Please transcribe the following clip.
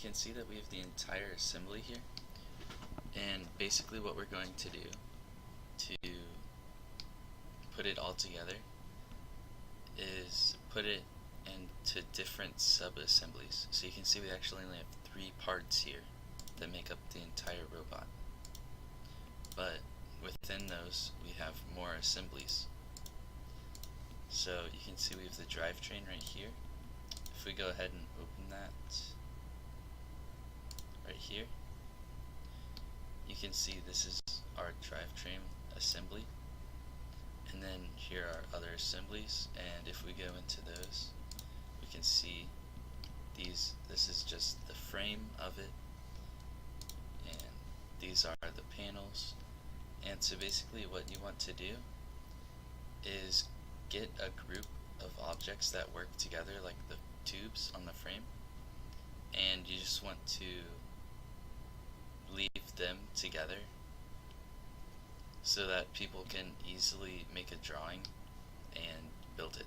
can see that we have the entire assembly here, and basically what we're going to do to put it all together is put it into different sub-assemblies. So you can see we actually only have 3 parts here that make up the entire robot, but within those we have more assemblies. So you can see we have the drivetrain right here. If we go ahead and open that right here, you can see this is our drivetrain assembly, and then here are other assemblies, and if we go into those we can see this is just the frame of it, and these are the panels. And so basically what you want to do is get a group of objects that work together, like the tubes on the frame, and you just want to leave them together so that people can easily make a drawing and build it.